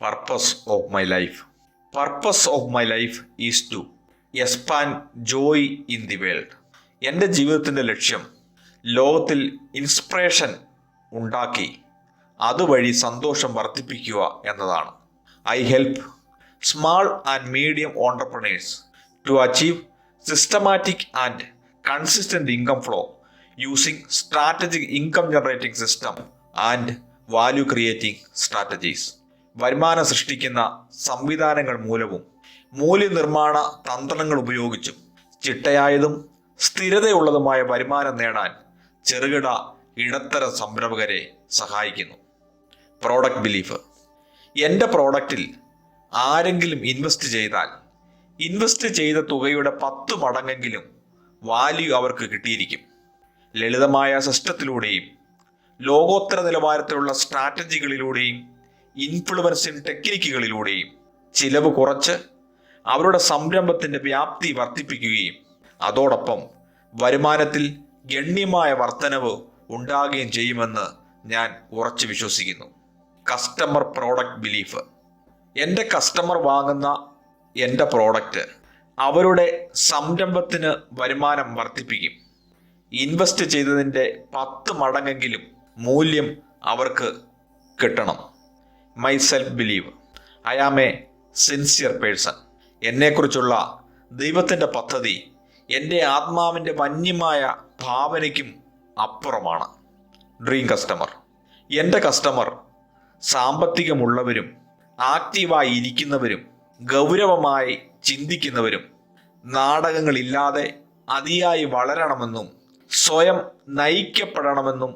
Purpose of my life. Purpose of my life is to expand joy in the world. എൻ്റെ ജീവിതത്തിൻ്റെ ലക്ഷ്യം ലോകത്തിൽ inspiration ഉണ്ടാക്കി അതുവഴി സന്തോഷം വർദ്ധിപ്പിക്കുക എന്നതാണ്. I help small and medium entrepreneurs to achieve systematic and consistent income flow using strategic income generating system and value creating strategies. വരുമാനം സൃഷ്ടിക്കുന്ന സംവിധാനങ്ങൾ മൂലവും മൂല്യനിർമ്മാണ തന്ത്രങ്ങൾ ഉപയോഗിച്ചും ചിട്ടയായതും സ്ഥിരതയുള്ളതുമായ വരുമാനം നേടാൻ ചെറുകിട ഇടത്തര സംരംഭകരെ സഹായിക്കുന്നു. Product belief. എൻ്റെ പ്രോഡക്റ്റിൽ ആരെങ്കിലും ഇൻവെസ്റ്റ് ചെയ്താൽ ഇൻവെസ്റ്റ് ചെയ്ത തുകയുടെ 10 മടങ്ങെങ്കിലും വാല്യൂ അവർക്ക് കിട്ടിയിരിക്കും. ലളിതമായ സിസ്റ്റത്തിലൂടെയും ലോകോത്തര നിലവാരത്തിലുള്ള സ്ട്രാറ്റജികളിലൂടെയും ഇൻഫ്ലുവൻസിംഗ് ടെക്നിക്കുകളിലൂടെയും ചിലവ് കുറച്ച് അവരുടെ സംരംഭത്തിൻ്റെ വ്യാപ്തി വർദ്ധിപ്പിക്കുകയും അതോടൊപ്പം വരുമാനത്തിൽ ഗണ്യമായ വർധനവ് ഉണ്ടാകുകയും ചെയ്യുമെന്ന് ഞാൻ ഉറച്ചു വിശ്വസിക്കുന്നു. Customer product belief. എൻ്റെ കസ്റ്റമർ വാങ്ങുന്ന എൻ്റെ പ്രോഡക്റ്റ് അവരുടെ സംരംഭത്തിന് വരുമാനം വർദ്ധിപ്പിക്കും. ഇൻവെസ്റ്റ് ചെയ്തതിൻ്റെ 10 മടങ്ങെങ്കിലും മൂല്യം അവർക്ക് കിട്ടണം. My self believe. I am a sincere person. എന്നെക്കുറിച്ചുള്ള ദൈവത്തിൻ്റെ പദ്ധതി എൻ്റെ ആത്മാവിൻ്റെ വന്യമായ ഭാവനയ്ക്കും അപ്പുറമാണ്. Dream customer. എൻ്റെ കസ്റ്റമർ സാമ്പത്തികമുള്ളവരും ആക്റ്റീവായി ഇരിക്കുന്നവരും ഗൗരവമായി ചിന്തിക്കുന്നവരും നാടകങ്ങളില്ലാതെ അതിയായി വളരണമെന്നും സ്വയം നയിക്കപ്പെടണമെന്നും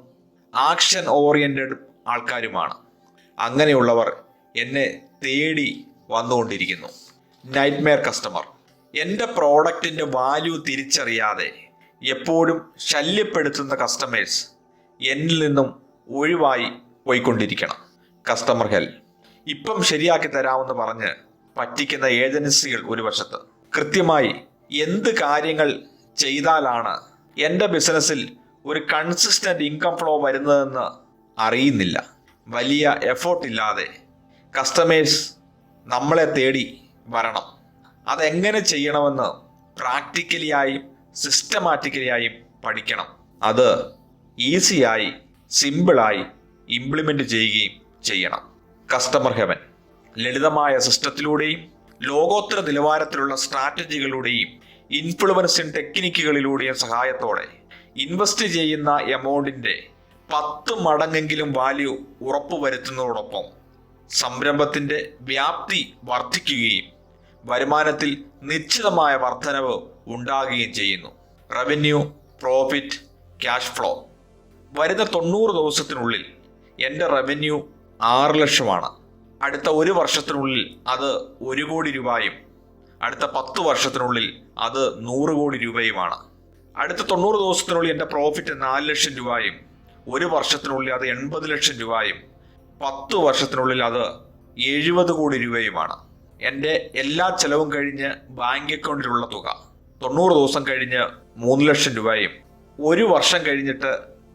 ആക്ഷൻ ഓറിയൻറ്റഡ് ആൾക്കാരുമാണ്. അങ്ങനെയുള്ളവർ എന്നെ തേടി വന്നുകൊണ്ടിരിക്കുന്നു. Nightmare customer. എൻ്റെ പ്രോഡക്റ്റിൻ്റെ വാല്യൂ തിരിച്ചറിയാതെ എപ്പോഴും ശല്യപ്പെടുത്തുന്ന കസ്റ്റമേഴ്സ് എന്നിൽ നിന്നും ഒഴിവായി പോയിക്കൊണ്ടിരിക്കണം. Customer help. ഇപ്പം ശരിയാക്കി തരാമെന്ന് പറഞ്ഞ് പറ്റിക്കുന്ന ഏജൻസികൾ ഒരു വശത്ത്. കൃത്യമായി എന്ത് കാര്യങ്ങൾ ചെയ്താലാണ് എൻ്റെ ബിസിനസ്സിൽ ഒരു കൺസിസ്റ്റൻ്റ് ഇൻകം ഫ്ലോ വരുന്നതെന്ന് അറിയുന്നില്ല. വലിയ എഫേർട്ടില്ലാതെ കസ്റ്റമേഴ്സ് നമ്മളെ തേടി വരണം. അതെങ്ങനെ ചെയ്യണമെന്ന് പ്രാക്ടിക്കലിയായും സിസ്റ്റമാറ്റിക്കലിയായും പഠിക്കണം. അത് ഈസിയായി സിമ്പിളായി ഇംപ്ലിമെൻ്റ് ചെയ്യുകയും ചെയ്യണം. Customer heaven. ലളിതമായ സിസ്റ്റത്തിലൂടെയും ലോകോത്തര നിലവാരത്തിലുള്ള സ്ട്രാറ്റജികളുടെയും ഇൻഫ്ലുവൻസിംഗ് ടെക്നിക്കുകളിലൂടെയും സഹായത്തോടെ ഇൻവെസ്റ്റ് ചെയ്യുന്ന എമൗണ്ടിൻ്റെ 10 മടങ്ങെങ്കിലും വാല്യൂ ഉറപ്പുവരുത്തുന്നതോടൊപ്പം സംരംഭത്തിൻ്റെ വ്യാപ്തി വർദ്ധിക്കുകയും വരുമാനത്തിൽ നിശ്ചിതമായ വർധനവ് ഉണ്ടാകുകയും ചെയ്യുന്നു. Revenue, profit, cash flow. വരുന്ന 90 ദിവസത്തിനുള്ളിൽ എൻ്റെ റവന്യൂ 6 ലക്ഷമാണ്. അടുത്ത 1 വർഷത്തിനുള്ളിൽ അത് 1 കോടി രൂപയും അടുത്ത 10 വർഷത്തിനുള്ളിൽ അത് 100 കോടി രൂപയുമാണ്. അടുത്ത 90 ദിവസത്തിനുള്ളിൽ എൻ്റെ പ്രോഫിറ്റ് 4 ലക്ഷം രൂപയും 1 വർഷത്തിനുള്ളിൽ അത് 80 ലക്ഷം രൂപയും 10 വർഷത്തിനുള്ളിൽ അത് 70 കോടി രൂപയുമാണ്. എൻ്റെ എല്ലാ ചെലവും കഴിഞ്ഞ് ബാങ്ക് അക്കൗണ്ടിലുള്ള തുക 90 ദിവസം കഴിഞ്ഞ് 3 ലക്ഷം രൂപയും 1 വർഷം കഴിഞ്ഞിട്ട്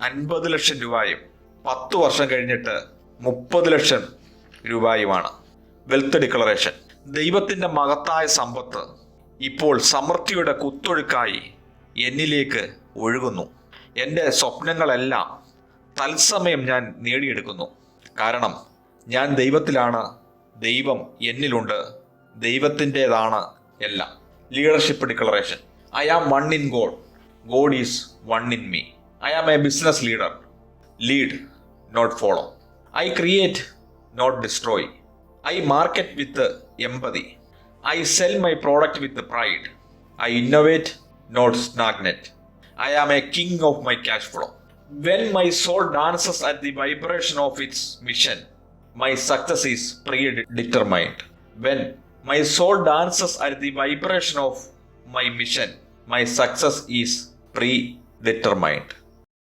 50 ലക്ഷം രൂപയും 10 വർഷം കഴിഞ്ഞിട്ട് 30 ലക്ഷം രൂപയുമാണ്. Wealth declaration. ദൈവത്തിൻ്റെ മഹത്തായ സമ്പത്ത് ഇപ്പോൾ സമൃദ്ധിയുടെ കുത്തൊഴുക്കായി എന്നിലേക്ക് ഒഴുകുന്നു. എൻ്റെ സ്വപ്നങ്ങളെല്ലാം തത്സമയം ഞാൻ നേടിയെടുക്കുന്നു. കാരണം ഞാൻ ദൈവത്തിലാണ്, ദൈവം എന്നിലുണ്ട്, ദൈവത്തിൻ്റെതാണ് എല്ലാം. Leadership declaration. I am one in God, God is one in me. I am a business leader. Lead, not follow. I create, not destroy. I market with empathy. I sell my product with pride. I innovate, not stagnate. I am a king of my cash flow. When my soul dances at the vibration of its mission, my success is predetermined. When my soul dances at the vibration of my mission, my success is predetermined.